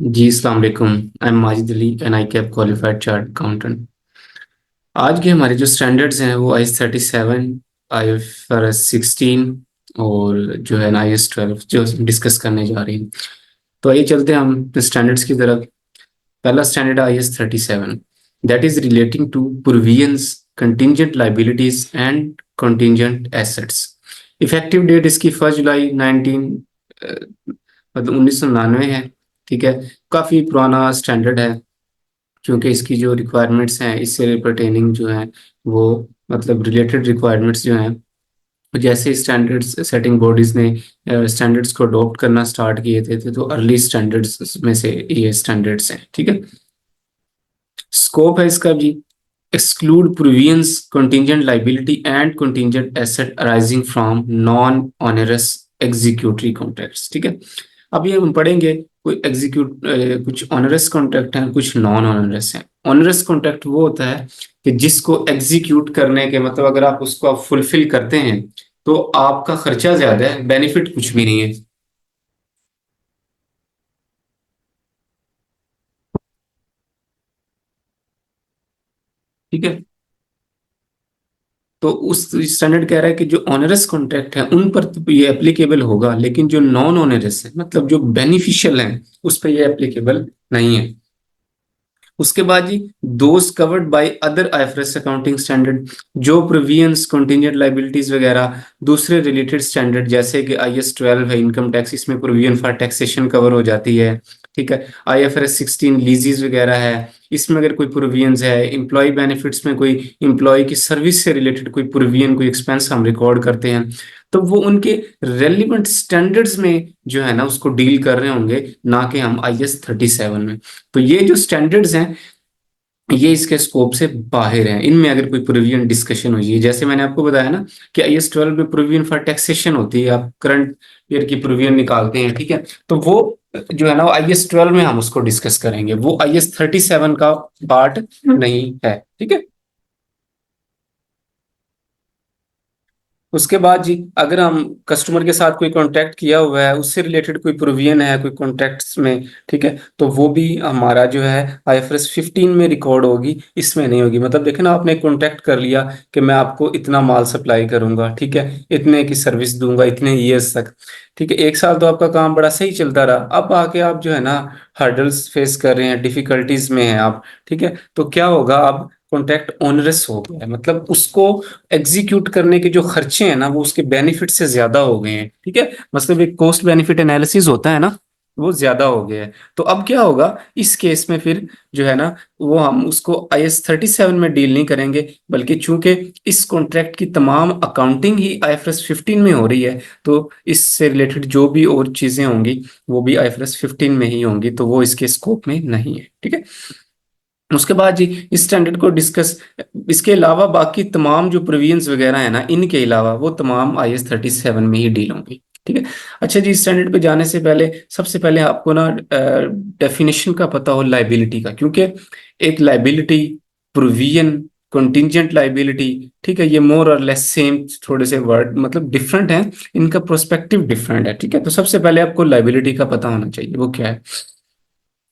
जी अस्सलाम वालेकुम। I am Majid Ali an ICAP qualified chartered accountant. आज के हमारे जो स्टैंडर्ड्स हैं वो IS 37, IFRS 16 और जो है ना IS 12 जो डिस्कस करने जा रही हैं। तो आइए चलते हैं हम स्टैंडर्ड्स की तरफ। पहला standard IS 37, that is relating to provisions, contingent liabilities and contingent assets. Effective date इसकी 1 जुलाई 1999 है। ठीक है, काफ़ी पुराना स्टैंडर्ड है क्योंककि इसकी जो रिक्वायरमेंट्स हैं इससे परटेनिंग जो है वो मतलब रिलेटेड रिक्वायरमेंट्स जो हैं, जैसे स्टैंडर्ड्स सेटिंग बॉडीज ने स्टैंडर्ड्स को अडॉप्ट करना स्टार्ट किए थे तो अर्ली स्टैंडर्ड्स में से ये स्टैंडर्ड्स हैं। ठीक है, स्कोप है इसका जी, exclude provisions, contingent liability and contingent asset arising from non-onerous executory contracts। ठीक है, अभी हम पढ़ेंगे कोई कुछ ऑनरस कॉन्ट्रैक्ट हैं, कुछ नॉन ऑनरस हैं। ऑनरस कॉन्ट्रैक्ट वो होता है कि जिसको एग्जीक्यूट करने के मतलब अगर आप उसको आप फुलफिल करते हैं तो आपका खर्चा ज्यादा है, बेनिफिट कुछ भी नहीं है। ठीक है, तो उस स्टैंडर्ड कह रहा है कि जो ऑनरस कॉन्ट्रैक्ट है उन पर तो ये एप्लीकेबल होगा, लेकिन जो नॉन ऑनरस है मतलब जो बेनिफिशियल है उस पर ये एप्लीकेबल नहीं है। उसके बाद जी, those covered by other IFRS accounting standard, जो प्रोविजंस कंटीजेंट लाइबिलिटीज वगैरह दूसरे रिलेटेड स्टैंडर्ड जैसे कि IS 12 है इनकम टैक्स, इसमें प्रोविजन फॉर टैक्सेशन कवर हो जाती है। ठीक है, IFRS 16 लीजेस वगैरह है, इसमें अगर कोई प्रोविजंस है, एम्प्लॉय बेनिफिट्स में कोई एम्प्लॉय की सर्विस से रिलेटेड कोई प्रोविजन, कोई एक्सपेंस हम रिकॉर्ड करते हैं तो वो उनके रेलिवेंट स्टैंडर्ड्स में जो है ना उसको डील कर रहे होंगे, ना कि हम IS 37 में। तो ये जो स्टैंडर्ड्स हैं ये इसके स्कोप से बाहर हैं, इनमें अगर कोई प्रोविजन डिस्कशन हुई है, जैसे मैंने आपको बताया ना कि IS 12 में प्रोविजन फॉर टैक्सेशन होती है, आप करंट ईयर की प्रोविजन निकालते हैं। ठीक है, तो वो जो है ना IS 12 में हम उसको डिस्कस करेंगे, वो IS 37 का पार्ट नहीं है। ठीक है, उसके बाद जी, अगर हम कस्टमर के साथ कोई कॉन्टैक्ट किया हुआ है, उससे रिलेटेड कोई प्रोविजन है कोई कॉन्ट्रैक्ट्स में, ठीक है, तो वो भी हमारा जो है IFRS 15 में रिकॉर्ड होगी, इसमें नहीं होगी। मतलब देखे ना, आपने कॉन्टैक्ट कर लिया कि मैं आपको इतना माल सप्लाई करूंगा, ठीक है, इतने की सर्विस दूंगा इतने ईयर्स तक। ठीक है, 1 साल तो आपका काम बड़ा सही चलता रहा, अब आके आप जो है ना हर्डल्स फेस कर रहे हैं, डिफिकल्टीज में हैं आप। ठीक है, तो क्या होगा, अब कॉन्ट्रैक्ट ओनरस हो गया है, मतलब उसको एग्जीक्यूट करने के जो खर्चे हैं ना वो उसके बेनिफिट से ज्यादा हो गए हैं। ठीक है, मतलब एक कॉस्ट बेनिफिट एनालिसिस होता है ना, वो ज्यादा हो गया है। तो अब क्या होगा इस केस में, फिर जो है ना वो हम उसको IS 37 में डील नहीं करेंगे, बल्कि चूंकि इस कॉन्ट्रैक्ट की तमाम अकाउंटिंग ही IFRS 15 में हो रही है, तो इससे रिलेटेड जो भी और चीजें होंगी वो भी IFRS 15 में ही होंगी, तो वो इसके स्कोप में नहीं है। ठीक है, उसके बाद जी, इस स्टैंडर्ड को डिस्कस, इसके अलावा बाकी तमाम जो प्रोविजंस वगैरह है ना, इनके अलावा वो तमाम IS 37 में ही डील होंगी। ठीक है, अच्छा जी, स्टैंडर्ड पे जाने से पहले सबसे पहले आपको ना डेफिनेशन का पता हो लाइबिलिटी का, क्योंकि एक लाइबिलिटी, प्रोविजन, कंटिंजेंट लाइबिलिटी, ठीक है, ये मोर और लेस सेम थोड़े से वर्ड मतलब डिफरेंट हैं, इनका प्रोस्पेक्टिव डिफरेंट है। ठीक है, तो सबसे पहले आपको लाइबिलिटी का पता होना चाहिए, वो क्या है।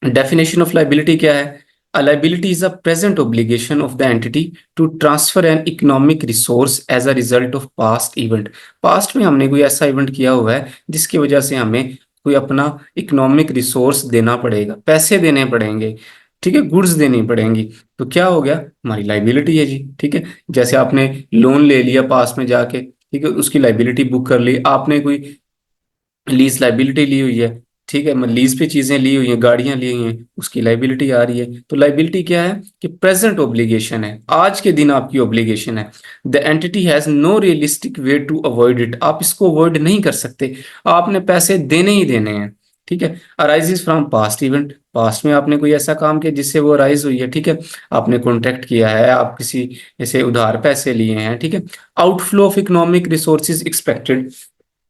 Definition of liability क्या है? A liability is a present obligation of the entity to transfer an economic resource as a result of past event। Past में हमने कोई ऐसा इवेंट किया हुआ है जिसकी वजह से हमें कोई अपना इकोनॉमिक रिसोर्स देना पड़ेगा, पैसे देने पड़ेंगे, ठीक है, गुड्स देनी पड़ेंगी, तो क्या हो गया, हमारी लाइबिलिटी है जी। ठीक है, जैसे आपने लोन ले लिया पास में जाके, ठीक है, उसकी लाइबिलिटी बुक कर ली आपने, कोई लीज लाइबिलिटी ली हुई है, ठीक है, मतलब लीज पे चीजें ली हुई हैं, गाड़ियां ली हुई हैं, उसकी लाइबिलिटी आ रही है। तो लाइबिलिटी क्या है कि प्रेजेंट ओब्लिगेशन है, आज के दिन आपकी ओब्लिगेशन है। The entity has no realistic way to avoid it, आप इसको अवॉइड नहीं कर सकते, आपने पैसे देने ही देने हैं। ठीक है, arises from past event, past में आपने कोई ऐसा काम किया जिससे वो अराइज हुई है। ठीक है, आपने कॉन्ट्रैक्ट किया है, आप किसी ऐसे उधार पैसे लिए हैं। ठीक है, outflow of economic resources expected,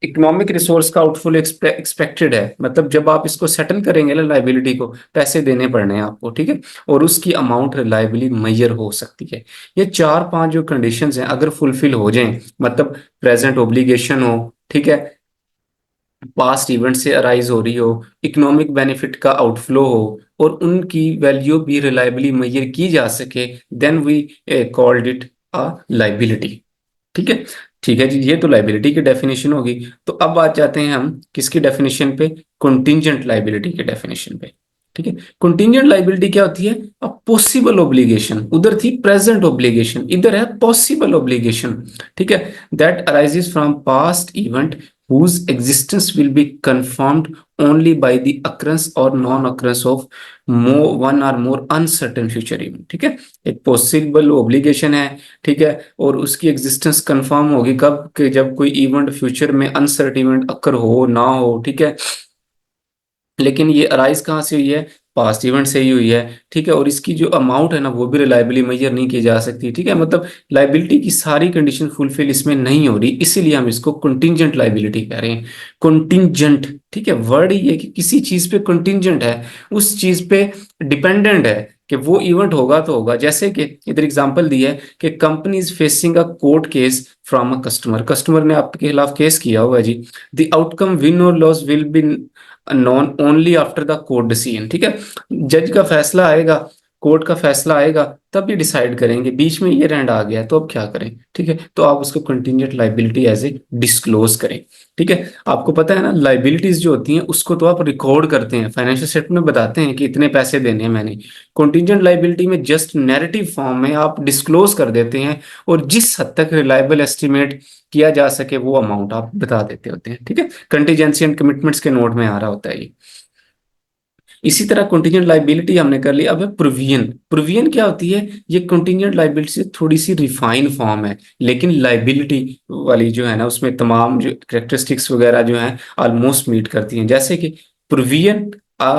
economic resource का आउटफ्लो एक्सपेक्टेड है, मतलब जब आप इसको सेटल करेंगे ना लाइबिलिटी को, पैसे देने पड़ने हैं आपको। ठीक है, और उसकी अमाउंट रिलायबली मैयर हो सकती है। ये 4-5 जो कंडीशंस हैं अगर फुलफिल हो जाएं, मतलब प्रेजेंट ओब्लिगेशन हो, ठीक है, पास्ट इवेंट से अराइज हो रही हो, इकोनॉमिक बेनिफिट का आउटफ्लो हो और उनकी वैल्यू भी रिलायबली मेजर की जा सके, then we called it a liability. ठीक है। ठीक है जी, ये तो लाइबिलिटी की डेफिनेशन होगी। तो अब बात जाते हैं हम किसकी डेफिनेशन पे, कंटिंजेंट लाइबिलिटी के डेफिनेशन पे। ठीक है। कंटिंजेंट लाइबिलिटी क्या होती है? अ पॉसिबल ऑब्लिगेशन, उधर थी प्रेजेंट ऑब्लिगेशन, इधर है पॉसिबल ऑब्लिगेशन। ठीक है। That arises from past event whose existence will be confirmed only by the occurrence or non-occurrence of one or more uncertain future event। ठीक है। एक पॉसिबल ऑब्लिगेशन है। ठीक है। और उसकी एग्जिस्टेंस कंफर्म होगी कब, कि जब कोई इवेंट फ्यूचर में अनसर्ट इवेंट अकर हो ना हो। ठीक है। लेकिन ये अराइज कहाँ से हुई है? पास्ट इवेंट से ही हुई है। ठीक है। और इसकी जो अमाउंट है ना वो भी रिलायबली मेजर नहीं की जा सकती। ठीक है। मतलब लाइबिलिटी की सारी कंडीशन फुलफिल इसमें नहीं हो रही, इसीलिए हम इसको कंटिंजेंट लाइबिलिटी कह रहे हैं। कंटिंजेंट, ठीक है, वर्ड ही है कि किसी चीज पे कंटिंजेंट है, उस चीज पे डिपेंडेंट है कि वो इवेंट होगा तो होगा। जैसे कि इधर एग्जांपल दिया है कि company is facing a court case from a customer, customer ने आपके खिलाफ केस किया हुआ है जी। द आउटकम विन और loss will be non only after the court decision. ठीक है। जज का फैसला आएगा, कोर्ट का फैसला आएगा, तब ये डिसाइड करेंगे। बीच में ये रैंड आ गया तो अब क्या करें? ठीक है। तो आप उसको contingent liability as a disclose करें। ठीक है। आपको पता है ना, लाइबिलिटीज जो होती हैं उसको तो आप रिकॉर्ड करते हैं, फाइनेंशियल स्टेटमेंट में बताते हैं कि इतने पैसे देने हैं मैंने। कंटिंजेंट लाइबिलिटी में जस्ट नैरेटिव फॉर्म में आप डिस्क्लोज कर देते हैं, और जिस हद तक रिलायबल एस्टिमेट किया जा सके वो अमाउंट आप बता देते होते हैं। ठीक है। कंटीजेंसी एंड कमिटमेंट्स के नोट में आ रहा होता है ये। इसी तरह कंटीजेंट लाइबिलिटी हमने कर ली। अब है प्रोविजन। प्रोविजन क्या होती है? ये कंटीजेंट लाइबिलिटी से थोड़ी सी रिफाइन फॉर्म है, लेकिन लाइबिलिटी वाली जो है ना उसमें तमाम जो करेक्टरिस्टिक्स वगैरह जो है ऑलमोस्ट मीट करती हैं। जैसे कि प्रोविजन आ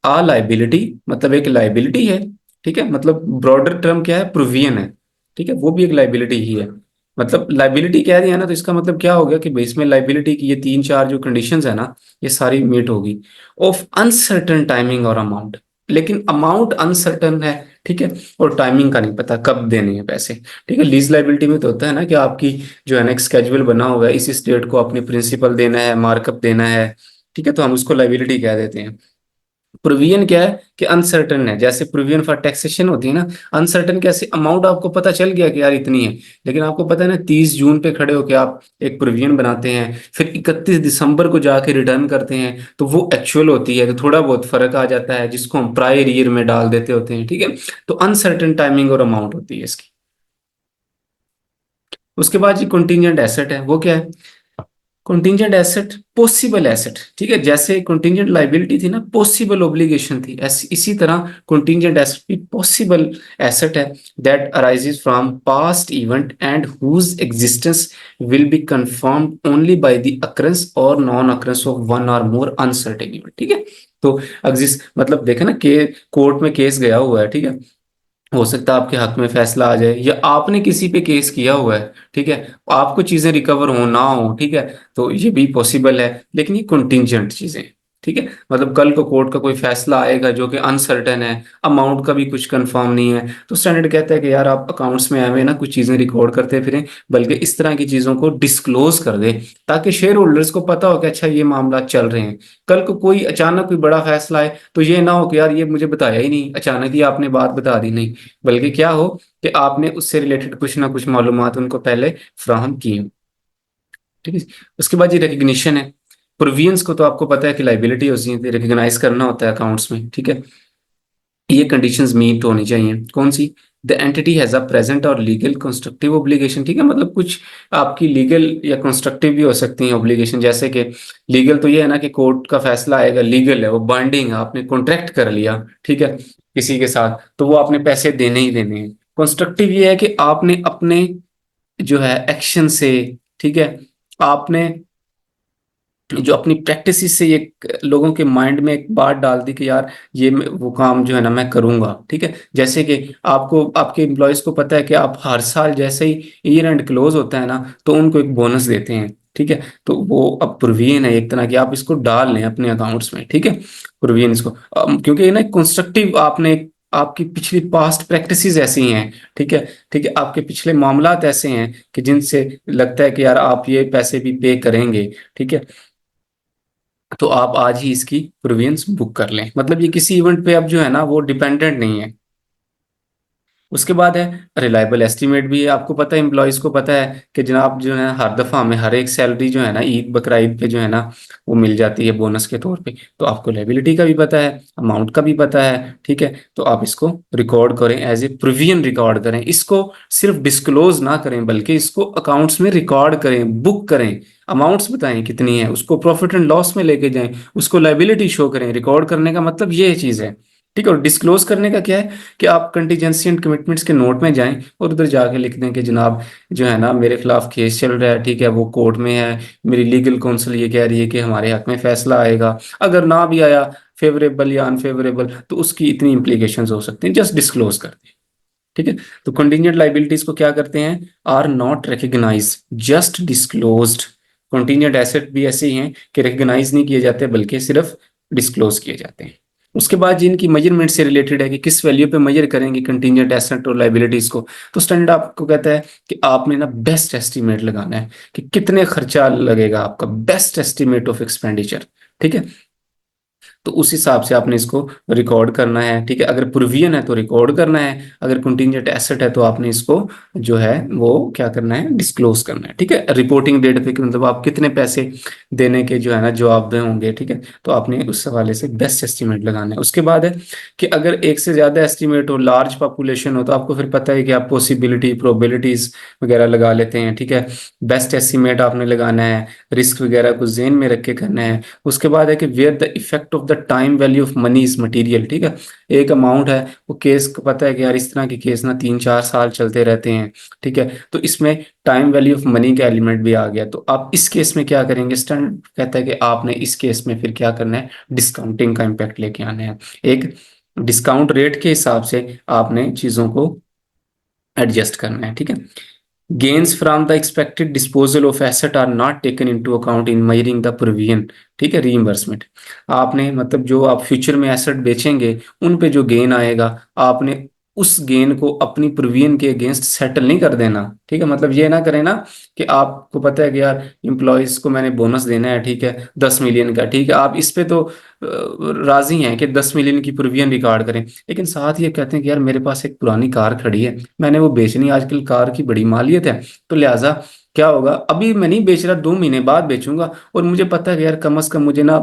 आ लाइबिलिटी, मतलब एक लाइबिलिटी है। ठीक है। मतलब ब्रॉडर टर्म क्या है? प्रोविजन है। ठीक है। वो भी एक लाइबिलिटी ही है। मतलब लाइबिलिटी कह दिया ना तो इसका मतलब क्या हो गया कि बेस में लाइबिलिटी की ये तीन चार जो कंडीशंस है ना ये सारी मीट होगी। ऑफ अनसर्टन टाइमिंग और अमाउंट, लेकिन अमाउंट अनसर्टन है। ठीक है। और टाइमिंग का नहीं पता कब देने हैं पैसे। ठीक है। लीज लाइबिलिटी में तो होता है ना कि आपकी जो है ना एक स्केड्यूल बना हुआ है, इसी स्टेट को अपने प्रिंसिपल देना है, मार्कअप देना है। ठीक है। तो हम उसको लाइबिलिटी कह देते हैं। प्रोविजन क्या है कि अनसर्टन है, जैसे प्रोविजन फॉर टैक्सेशन होती है ना। अनसर्टन कैसे? अमाउंट आपको पता चल गया कि यार इतनी है, लेकिन आपको पता है ना 30 जून पे खड़े होके आप एक प्रोविजन बनाते हैं, फिर 31 दिसंबर को जाके रिटर्न करते हैं तो वो एक्चुअल होती है, तो थोड़ा बहुत फर्क आ जाता है जिसको हम प्रायर ईयर में डाल देते होते हैं। ठीक है। तो अनसर्टन टाइमिंग और अमाउंट होती है इसकी। उसके बाद जी कंटीजेंट एसेट है, वो क्या है? Contingent asset possible asset. ठीक है। जैसे कंटीजेंट लाइबिलिटी थी ना, पॉसिबल ऑब्लिगेशन थी, ऐसी इसी तरह कंटीजेंट एसेट भी पॉसिबल एसेट है। That arises from past event and whose existence will be confirmed only by the occurrence or non occurrence of one or more uncertain event. ठीक है। तो एग्जिस्ट मतलब देखे ना कि कोर्ट में केस गया हुआ है। ठीक है। हो सकता है आपके हक में फैसला आ जाए, या आपने किसी पे केस किया हुआ है। ठीक है। आपको चीजें रिकवर हो ना हो। ठीक है। तो ये भी पॉसिबल है, लेकिन ये कंटिंजेंट चीजें। ठीक है। मतलब कल को कोर्ट का कोई फैसला आएगा जो कि अनसर्टेन है, अमाउंट का भी कुछ कंफर्म नहीं है, तो स्टैंडर्ड कहता है कि यार आप अकाउंट्स में आए हुए ना कुछ चीजें रिकॉर्ड करते फिरें, बल्कि इस तरह की चीजों को डिस्क्लोज कर दे, ताकि शेयर होल्डर्स को पता हो कि अच्छा ये मामला चल रहे हैं। कल को कोई अचानक कोई बड़ा फैसला आए तो ये ना हो कि यार ये मुझे बताया ही नहीं, अचानक ही आपने बात बता दी, नहीं, बल्कि क्या हो कि आपने उससे रिलेटेड कुछ ना कुछ मालूमात उनको पहले फ्राहम की हो। ठीक है। उसके बाद ये रिकग्निशन है। प्रोविजंस को तो आपको पता है कि लाइबिलिटी होती है, रिकग्नाइज करना होता है अकाउंट्स में। ठीक है। ये कंडीशंस मीट होनी चाहिए। कौन सी? The entity has a present और लीगल कंस्ट्रक्टिव ऑब्लिगेशन। ठीक है। मतलब कुछ आपकी लीगल या कंस्ट्रक्टिव भी हो सकती हैं ऑब्लिगेशन। जैसे कि लीगल तो ये है ना कि कोर्ट का फैसला आएगा, लीगल है, वो बाइंडिंग है, आपने कॉन्ट्रैक्ट कर लिया। ठीक है। किसी के साथ तो वो आपने पैसे देने ही देने हैं। कंस्ट्रक्टिव ये है कि आपने अपने जो है एक्शन से, ठीक है, आपने जो अपनी प्रैक्टिस से ये लोगों के माइंड में एक बात डाल दी कि यार ये वो काम जो है ना मैं करूंगा। ठीक है। जैसे कि आपको आपके एम्प्लॉयज को पता है कि आप हर साल जैसे ही ईयर एंड क्लोज होता है ना तो उनको एक बोनस देते हैं। ठीक है। तो वो अब प्रोविजन है एक तरह की, आप इसको डाल लें अपने अकाउंट्स में। ठीक है। प्रोविजन इसको क्योंकि ये ना कंस्ट्रक्टिव, आपने आपकी पिछली पास्ट प्रैक्टिसेस ऐसी हैं। ठीक है। ठीक है। आपके पिछले मामलात ऐसे हैं कि जिनसे लगता है कि यार आप ये पैसे भी पे करेंगे। ठीक है। तो आप आज ही इसकी प्रोविजंस बुक कर लें, मतलब ये किसी इवेंट पे अब जो है ना वो डिपेंडेंट नहीं है। उसके बाद है रिलायबल एस्टीमेट भी है। आपको पता है, एम्प्लॉयज को पता है कि जनाब जो है हर दफा हमें हर एक सैलरी जो है ना ईद बकरा ईद पे जो है ना वो मिल जाती है बोनस के तौर पे। तो आपको लायबिलिटी का भी पता है, अमाउंट का भी पता है, ठीक है। तो आप इसको रिकॉर्ड करें, एज ए प्रोविजन रिकॉर्ड करें, इसको सिर्फ डिस्क्लोज ना करें बल्कि इसको अकाउंट्स में रिकॉर्ड करें, बुक करें। अमाउंट्स बताएं कितनी है, उसको प्रॉफिट एंड लॉस में लेके जाएं, उसको लायबिलिटी शो करें। रिकॉर्ड करने का मतलब ये चीज है, ठीक है। और डिस्क्लोज करने का क्या है कि आप कंटीजेंसी एंड कमिटमेंट्स के नोट में जाएं और उधर जाके लिख दें कि जनाब जो है ना मेरे खिलाफ केस चल रहा है, ठीक है, वो कोर्ट में है, मेरी लीगल काउंसिल ये कह रही है कि हमारे हक में फैसला आएगा। अगर ना भी आया, फेवरेबल या अनफेवरेबल, तो उसकी इतनी इंप्लीकेशंस हो सकती हैं, जस्ट डिस्क्लोज कर दें, ठीक है। तो कंटीजेंट लाइबिलिटीज को क्या करते हैं, are not recognise, just disclosed. Contingent asset भी ऐसे ही हैं कि रिकग्नाइज नहीं किए जाते बल्कि सिर्फ डिस्क्लोज किए जाते हैं। उसके बाद जिनकी मेजरमेंट से रिलेटेड है कि किस वैल्यू पे मेजर करेंगे कंटीजेंट एसेट और लाइबिलिटीज को, तो स्टैंडर्ड आपको कहता है कि आपने ना बेस्ट एस्टीमेट लगाना है कि कितने खर्चा लगेगा आपका, बेस्ट एस्टीमेट ऑफ एक्सपेंडिचर, ठीक है। तो उस हिसाब से आपने इसको रिकॉर्ड करना है, ठीक है। अगर प्रोविजन है तो रिकॉर्ड करना है, अगर कंटीजेंट एसेट है तो आपने इसको जो है वो क्या करना है, डिस्क्लोज करना है, ठीक है। रिपोर्टिंग डेट पे मतलब आप कितने पैसे देने के जो है ना जवाबदेह होंगे, ठीक है। तो आपने उस हवाले से बेस्ट एस्टिमेट लगाना है। उसके बाद है कि अगर एक से ज्यादा एस्टिमेट हो, लार्ज पॉपुलेशन हो, तो आपको फिर पता है कि आप पॉसिबिलिटी प्रोबेबिलिटीज वगैरह लगा लेते हैं, ठीक है। बेस्ट एस्टिमेट आपने लगाना है, रिस्क वगैरह को जेन में रख के करना है। उसके बाद है कि where the effect of the time value of money is material, ठीक है। एक अमाउंट है, वो केस को पता है कि यार इस तरह के केस ना 3-4 साल चलते रहते हैं, ठीक है। तो इसमें टाइम वैल्यू ऑफ मनी का एलिमेंट भी आ गया। तो आप इस केस में क्या करेंगे, स्टैंडर्ड कहता है कि आपने इस केस में फिर क्या करना है, डिस्काउंटिंग का इम्पैक्ट लेके आना है। एक डिस्काउंट रेट के हिसाब से आपने चीजों को एडजस्ट करना है, ठीक है। Gains from the expected disposal of asset are not taken into account in measuring the provision, ठीक है, रीइंबर्समेंट। आपने मतलब जो आप फ्यूचर में एसेट बेचेंगे उन पे जो गेन आएगा, आपने उस गेन को अपनी प्रोविजन के अगेंस्ट सेटल नहीं कर देना, ठीक है। मतलब ये ना करें ना कि आपको पता है कि यार इम्प्लॉयज को मैंने बोनस देना है, ठीक है, 10 मिलियन का, ठीक है, आप इस पे तो राजी हैं कि 10 मिलियन की प्रोविजन रिकॉर्ड करें, लेकिन साथ ये कहते हैं कि यार मेरे पास एक पुरानी कार खड़ी है, मैंने वो बेचनी, आजकल कार की बड़ी मालियत है, तो लिहाजा क्या होगा, अभी मैं नहीं बेच रहा, 2 महीने बाद बेचूंगा, और मुझे पता है कि यार कम से कम मुझे ना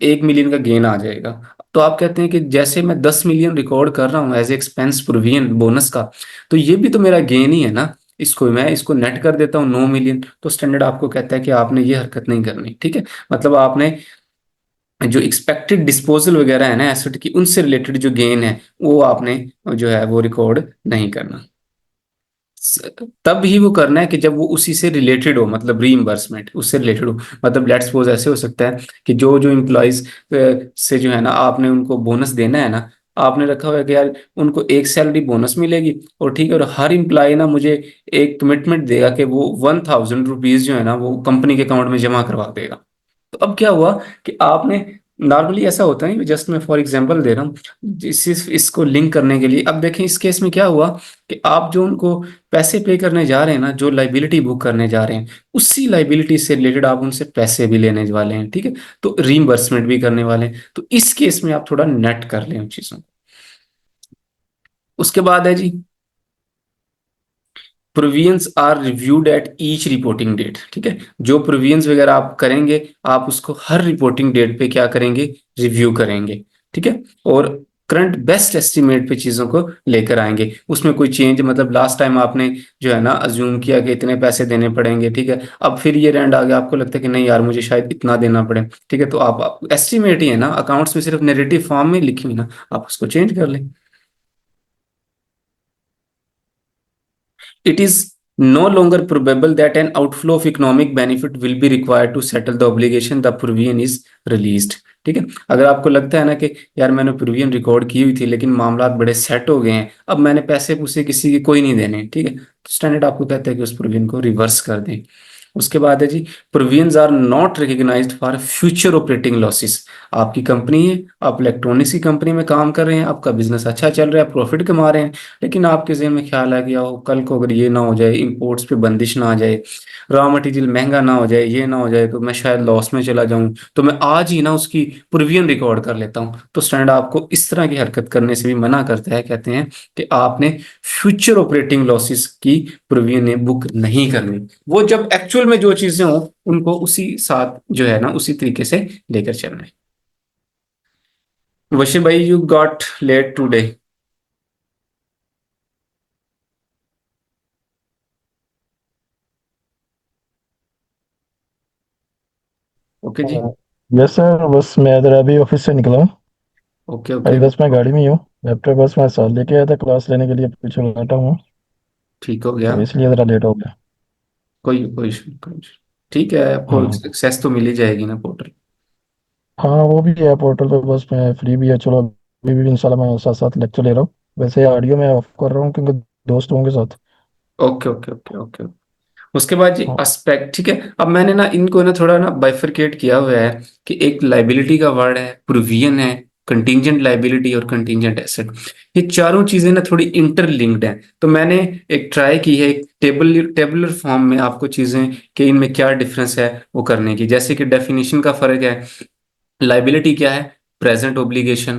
1 मिलियन का गेन आ जाएगा। तो आप कहते हैं कि जैसे मैं 10 मिलियन रिकॉर्ड कर रहा हूँ एज एक्सपेंस प्रोविजन बोनस का, तो ये भी तो मेरा गेन ही है ना, इसको मैं इसको नेट कर देता हूँ 9 मिलियन। तो स्टैंडर्ड आपको कहता है कि आपने ये हरकत नहीं करनी, ठीक है। मतलब आपने जो एक्सपेक्टेड डिस्पोजल वगैरह है ना एसेट की, उनसे रिलेटेड जो गेन है वो आपने जो है वो रिकॉर्ड नहीं करना। तब ही वो करना है कि जब वो उसी से रिलेटेड हो, मतलब रीइंबर्समेंट उससे रिलेटेड हो। मतलब लेट्स सपोज ऐसे हो सकता है कि जो जो इम्प्लॉयज से जो है ना आपने उनको बोनस देना है ना, आपने रखा हुआ है कि यार उनको एक सैलरी बोनस मिलेगी, और ठीक है, और हर इम्प्लॉय ना मुझे एक कमिटमेंट देगा कि वो 1,000 रुपीज जो है ना वो कंपनी के अकाउंट में जमा करवा देगा। तो अब क्या हुआ कि आपने, नॉर्मली ऐसा होता है, जस्ट मैं फॉर एग्जांपल दे रहा हूँ इसको लिंक करने के लिए। अब देखें इस केस में क्या हुआ कि आप जो उनको पैसे पे करने जा रहे हैं ना, जो लाइबिलिटी बुक करने जा रहे हैं, उसी लाइबिलिटी से रिलेटेड आप उनसे पैसे भी लेने वाले हैं, ठीक है। तो रीइंबर्समेंट भी करने वाले हैं। तो इस केस में आप थोड़ा नेट कर लें उन चीजों को। उसके बाद है जी, provisions are reviewed at each reporting date, ठीक है। जो प्रोविजंस वगैरह आप करेंगे, आप उसको हर रिपोर्टिंग डेट पे क्या करेंगे, रिव्यू करेंगे, ठीक है। और करंट बेस्ट एस्टिमेट पे चीजों को लेकर आएंगे, उसमें कोई चेंज, मतलब लास्ट टाइम आपने जो है ना अज्यूम किया कि इतने पैसे देने पड़ेंगे, ठीक है, अब फिर ये रैंड आ गया, आपको लगता है कि नहीं यार मुझे शायद इतना देना पड़े, ठीक है। तो आप एस्टिमेट ही है ना, अकाउंट्स में सिर्फ नेगेटिव फॉर्म में लिखी हुई ना, आप उसको चेंज कर लें। It is no longer probable that an outflow of economic benefit will be required to settle the obligation the provision is released, ठीक है। अगर आपको लगता है ना कि यार मैंने प्रोविजन रिकॉर्ड की हुई थी लेकिन मामला बड़े सेट हो गए हैं, अब मैंने पैसे पूसे किसी के कोई नहीं देने, ठीक है, तो स्टैंडर्ड आपको कहता है कि उस प्रोविजन को रिवर्स कर दें। उसके बाद है जी, provisions are not recognised for future operating losses. आपकी कंपनी है, आप इलेक्ट्रॉनिक्स की कंपनी में काम कर रहे हैं, आपका बिजनेस अच्छा चल रहा है, प्रॉफिट कमा रहे हैं, लेकिन आपके ज़हन में ख्याल आ गया हो कल को अगर ये ना हो जाए, इंपोर्ट्स पे बंदिश ना आ जाए, रॉ मटेरियल महंगा ना हो जाए, ये ना हो जाए तो मैं शायद लॉस में चला जाऊं, तो मैं आज ही ना उसकी प्रोविजन रिकॉर्ड कर लेता हूं। तो स्टैंडर्ड आपको इस तरह की हरकत करने से भी मना करता है, कहते हैं कि आपने फ्यूचर ऑपरेटिंग लॉसेस की प्रोविजन बुक नहीं करनी। वो जब एक्चुअल में जो चीजें हो उनको उसी साथ जो है ना उसी तरीके से लेकर चलना है। वशी भाई, you got late today. Okay जी। यस सर, बस मैं इधर अभी ऑफिस से निकला हूँ। ओके अभी ओके। बस मैं गाड़ी में ही हूँ। लैपटॉप बस मैं साथ लेके आया था क्लास लेने के लिए, पीछे बैठा हूँ। ठीक हो गया। तो इसलिए ज़रा लेट हो गया। कोई इशू कोई issue। ठीक है, आपको हाँ। सक्सेस तो मिल ही जाएगी ना पोर्टल। हाँ, वो भी है पोर्टल पे, बस मैं फ्री भी है। चलो अभी भी इंशाल्लाह मैं साथ साथ लेक्चर ले रहा हूँ। वैसे ऑडियो मैं ऑफ कर रहा हूँ क्योंकि दोस्त होंगे साथ। Okay okay okay okay. उसके बाद जी हाँ। एस्पेक्ट, ठीक है। अब मैंने ना इनको ना थोड़ा ना बाइफरकेट किया हुआ है कि एक लाइबिलिटी का वर्ड है, प्रोविजन है, कंटीजेंट लाइबिलिटी और कंटीजेंट एसेट। ये चारों चीजें ना थोड़ी इंटरलिंक्ड हैं। तो मैंने एक ट्राई की है एक टेबुलर फॉर्म में आपको चीजें कि इनमें क्या डिफरेंस है वो करने की। जैसे कि डेफिनेशन का फर्क है, लाइबिलिटी क्या है, प्रेजेंट ओब्लिगेशन।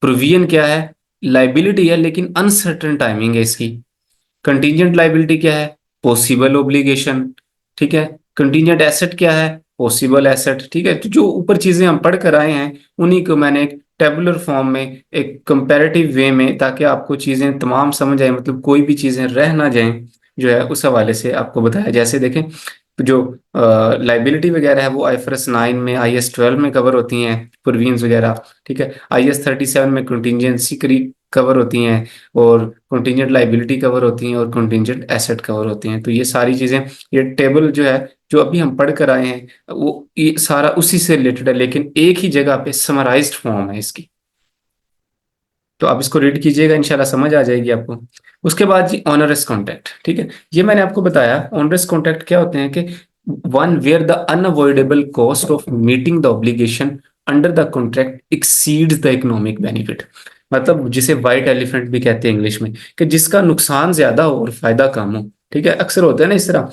प्रोविजन क्या है, लाइबिलिटी है लेकिन अनसर्टेन टाइमिंग है इसकी। कंटीजेंट लाइबिलिटी क्या है, पॉसिबल ओब्लिगेशन। ठीक है। कंटीजेंट एसेट क्या है, पॉसिबल एसेट। ठीक है। तो जो ऊपर चीजें हम पढ़ कर आए हैं उन्हीं को मैंने एक टेबुलर फॉर्म में एक कंपैरेटिव वे में, ताकि आपको चीजें तमाम समझ आए, मतलब कोई भी चीजें रह ना जाएं, जो है उस हवाले से आपको बताया। जैसे देखें, जो लाइबिलिटी वगैरह है वो आईएफआरएस 9 में, आईएस 12 में कवर होती हैं, प्रोविजंस वगैरह। ठीक है। आईएस 37 में कंटीजेंसी कवर होती हैं, और कंटीजेंट लाइबिलिटी कवर होती हैं, और कंटीजेंट एसेट कवर होती हैं। तो ये सारी चीजें, ये टेबल जो है जो अभी हम पढ़ कर आए हैं वो ये सारा उसी से रिलेटेड है, लेकिन एक ही जगह पे समराइज्ड फॉर्म है इसकी। तो आप इसको रीड कीजिएगा, इंशाल्लाह समझ आ जाएगी आपको। उसके बाद जी ऑनरस कॉन्ट्रैक्ट, ठीक है। ये मैंने आपको बताया ऑनरस कॉन्ट्रैक्ट क्या होते हैं कि one where the unavoidable cost of meeting the obligation under the contract exceeds the economic benefit. मतलब जिसे वाइट एलिफेंट भी कहते हैं इंग्लिश में, कि जिसका नुकसान ज्यादा हो और फायदा कम हो। ठीक है। अक्सर होता है ना इस तरह,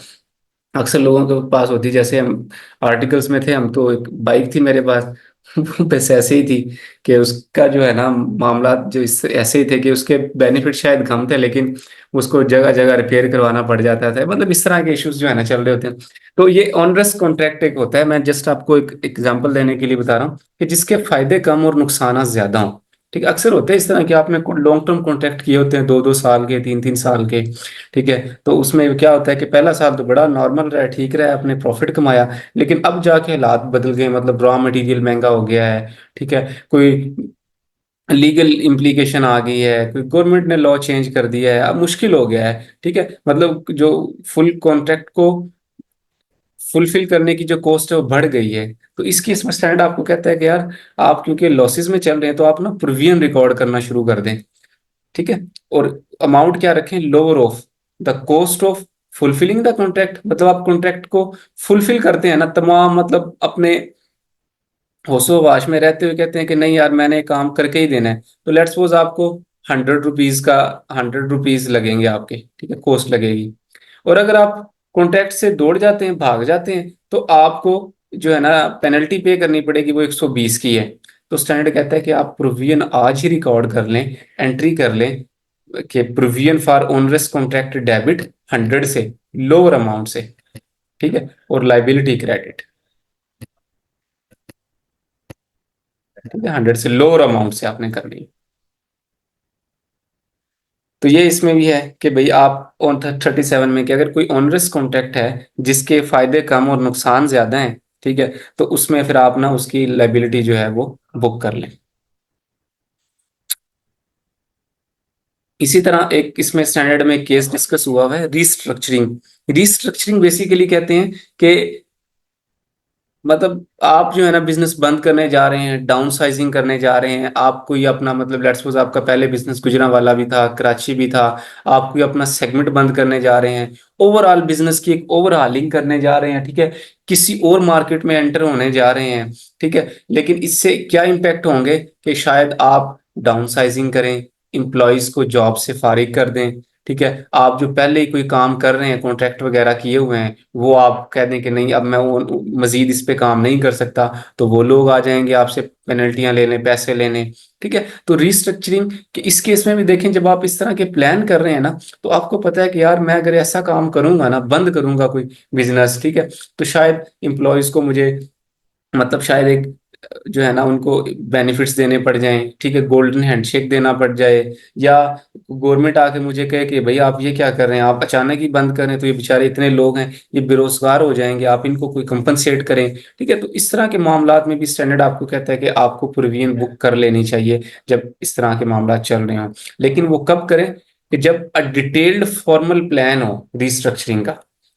अक्सर लोगों के पास होती, जैसे हम आर्टिकल्स में थे, हम तो एक बाइक थी मेरे पास वो बस ऐसे ही थी कि उसका जो है ना मामला जो इस ऐसे ही थे कि उसके बेनिफिट शायद कम थे, लेकिन उसको जगह जगह रिपेयर करवाना पड़ जाता था। मतलब इस तरह के इश्यूज जो है ना चल रहे होते हैं। तो ये ऑनरस कॉन्ट्रैक्ट एक होता है, मैं जस्ट आपको एक एग्जांपल देने के लिए बता रहा हूँ कि जिसके फायदे कम और नुकसान ज्यादा हो। ठीक है। अक्सर होते हैं इस तरह के, आपने लॉन्ग टर्म कॉन्ट्रैक्ट किए होते हैं, 2-2 साल के, 3-3 साल के। ठीक है। तो उसमें क्या होता है कि पहला साल तो बड़ा नॉर्मल रहा, ठीक रहा, आपने प्रॉफिट कमाया, लेकिन अब जाके हालात बदल गए, मतलब रॉ मटेरियल महंगा हो गया है। ठीक है। कोई लीगल इम्प्लीकेशन आ गई है, कोई गवर्नमेंट ने लॉ चेंज कर दिया है, अब मुश्किल हो गया है। ठीक है। मतलब जो फुल कॉन्ट्रैक्ट को फुलफिल करने की जो कॉस्ट है वो बढ़ गई है। तो इस केस में स्टैंडर्ड आपको कहता है कि यार आप क्योंकि लॉसेस में चल रहे हैं तो आप ना प्रोविजन रिकॉर्ड करना शुरू कर दें। ठीक है। और अमाउंट क्या रखें, lower of the cost of fulfilling the contract. मतलब आप कॉन्ट्रैक्ट को फुलफिल करते हैं ना तमाम, मतलब अपने होशो-हवास में रहते हुए कहते हैं कि नहीं यार मैंने काम करके ही देना है। तो लेट्स सपोज आपको 100 रुपीज का 100 रुपीज लगेंगे आपके, ठीक है, कॉस्ट लगेगी। और अगर आप कॉन्ट्रैक्ट से दौड़ जाते हैं, भाग जाते हैं, तो आपको जो है ना पेनल्टी पे करनी पड़ेगी, वो 120 की है। तो स्टैंडर्ड कहता है कि आप प्रोविजन आज ही रिकॉर्ड कर लें, एंट्री कर लें कि provision for onerous contract debit 100 से लोअर अमाउंट से। ठीक है। और लाइबिलिटी क्रेडिट, ठीक है, 100 से लोअर अमाउंट से आपने करनी है। तो ये इसमें भी है कि भाई आप ऑन 37 में कि अगर कोई ऑनरस कॉन्ट्रैक्ट है जिसके फायदे कम और नुकसान ज्यादा हैं, ठीक है, तो उसमें फिर आप ना उसकी लाइबिलिटी जो है वो बुक कर लें। इसी तरह एक इसमें स्टैंडर्ड में केस डिस्कस हुआ है, रिस्ट्रक्चरिंग। रिस्ट्रक्चरिंग बेसिकली कहते हैं कि मतलब आप जो है ना बिजनेस बंद करने जा रहे हैं, डाउन साइजिंग करने जा रहे हैं, आप कोई अपना मतलब लेट्स सपोज आपका पहले बिजनेस गुजरांवाला भी था, कराची भी था, आप कोई अपना सेगमेंट बंद करने जा रहे हैं, ओवरऑल बिजनेस की एक ओवरहालिंग करने जा रहे हैं, ठीक है, किसी और मार्केट में एंटर होने जा रहे हैं, ठीक है, लेकिन इससे क्या इम्पैक्ट होंगे कि शायद आप डाउन साइजिंग करें, इंप्लॉयज को जॉब से फारिग कर दें, ठीक है, आप जो पहले ही कोई काम कर रहे हैं, कॉन्ट्रैक्ट वगैरह किए हुए हैं, वो आप कह दें कि नहीं अब मैं वो मजीद इस पे काम नहीं कर सकता, तो वो लोग आ जाएंगे आपसे पेनल्टियां लेने, पैसे लेने, ठीक है। तो रिस्ट्रक्चरिंग कि इस केस में भी देखें, जब आप इस तरह के प्लान कर रहे हैं ना, तो आपको पता है कि यार मैं अगर ऐसा काम करूंगा ना, बंद करूंगा कोई बिजनेस, ठीक है, तो शायद इंप्लॉयज को मुझे मतलब शायद एक जो है ना उनको बेनिफिट्स देने पड़ जाएं, ठीक है, गोल्डन हैंडशेक देना पड़ जाए, या गवर्नमेंट आके मुझे कहे कि भाई आप ये क्या कर रहे हैं, आप अचानक ही बंद करें, तो ये बेचारे इतने लोग हैं, ये बेरोजगार हो जाएंगे, आप इनको कोई कंपनसेट करें, ठीक है। तो इस तरह के मामलात में भी स्टैंडर्ड आपको कहता है कि आपको प्रोविजन बुक कर लेनी चाहिए जब इस तरह के मामला चल रहे हों। लेकिन वो कब करें कि जब अ डिटेल्ड फॉर्मल प्लान हो रिस्ट्रक्चरिंग का,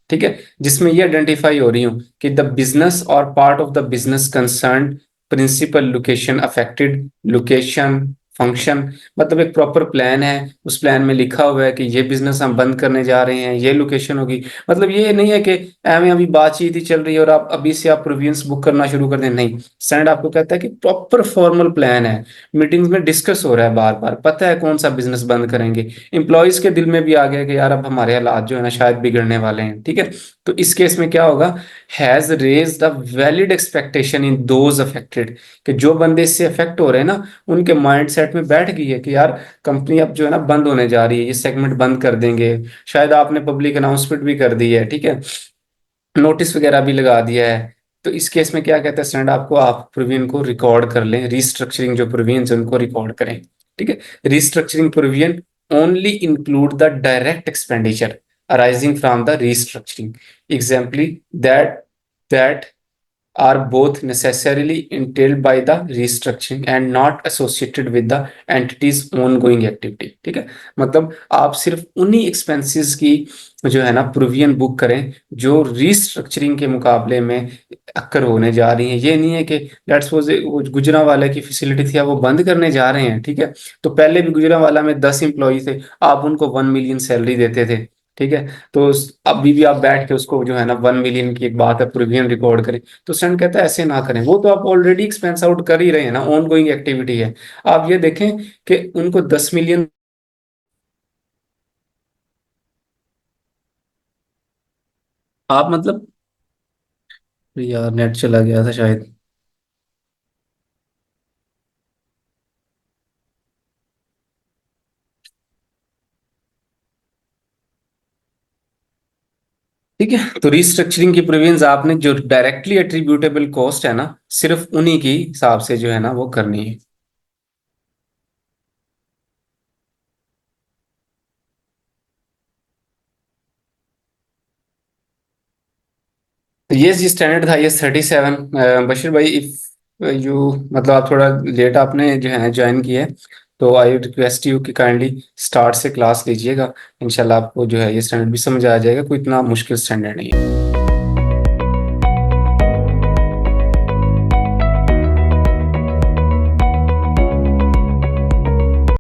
ठीक है, जिसमें ये आइडेंटिफाई हो रही हूँ कि the business or part of the business concern, principal location affected, location, function, मतलब एक प्रॉपर प्लान है, उस प्लान में लिखा हुआ है कि ये बिजनेस हम बंद करने जा रहे हैं, ये लोकेशन होगी। मतलब ये नहीं है कि एवं अभी बातचीत ही चल रही है और आप अभी से आप प्रोविजंस बुक करना शुरू कर दें, नहीं, स्टैंड आपको कहता है कि प्रॉपर फॉर्मल प्लान है, मीटिंग्स में डिस्कस हो रहा है, बार बार पता है कौन सा बिजनेस बंद करेंगे, एम्प्लॉयज के दिल में भी आ गया कि यार अब हमारे हालात जो है ना शायद बिगड़ने वाले हैं, ठीक है। तो इस केस में क्या होगा, has raised a valid expectation in those affected, कि जो बंदे इससे अफेक्ट हो रहे हैं ना, उनके माइंड सेट में बैठ गई है कि यार कंपनी अब जो है ना बंद होने जा रही है, ये सेगमेंट बंद कर देंगे, शायद आपने पब्लिक अनाउंसमेंट भी कर दी है, ठीक है, नोटिस वगैरह भी लगा दिया है। तो इस केस में क्या कहता है स्टैंड आपको, आप प्रोविजन को रिकॉर्ड कर लें, रिस्ट्रक्चरिंग जो प्रोविजन है उनको रिकॉर्ड करें, ठीक है। Restructuring provision only include the direct expenditure arising from the restructuring, एग्जाम्पली that that are both necessarily entailed by the restructuring and not associated with the entity's ongoing activity, ठीक है। मतलब आप सिर्फ उन्हीं एक्सपेंसेस की जो है ना प्रोविजन बुक करें जो रिस्ट्रक्चरिंग के मुकाबले में अक्कर होने जा रही है। ये नहीं है कि लेट्स सपोज वो गुजरांवाला की फैसिलिटी थी, आप वो बंद करने जा रहे हैं, ठीक है, तो पहले भी गुजरांवाला में 10 एम्प्लॉई थे, आप उनको 1 मिलियन सैलरी देते थे, ठीक है, तो अभी भी आप बैठ के उसको जो है ना 1 मिलियन की एक बात है प्रीमियम रिकॉर्ड करें, तो सन कहता है ऐसे ना करें, वो तो आप ऑलरेडी एक्सपेंस आउट कर ही रहे हैं ना, ऑन गोइंग एक्टिविटी है। आप ये देखें कि उनको 10 मिलियन, आप मतलब यार नेट चला गया था शायद। ठीक है, तो रिस्ट्रक्चरिंग की प्रोविजंस आपने जो डायरेक्टली एट्रीब्यूटेबल कॉस्ट है ना, सिर्फ उन्हीं की हिसाब से जो है ना वो करनी है। तो ये जी स्टैंडर्ड था, ये 37। बशीर भाई इफ यू मतलब आप थोड़ा लेट आपने जो है ज्वाइन किया है, तो आई रिक्वेस्ट यू कि काइंडली स्टार्ट से क्लास लीजिएगा, इंशाल्लाह आपको जो है ये स्टैंडर्ड भी समझ आ जाएगा, कोई इतना मुश्किल स्टैंडर्ड नहीं है।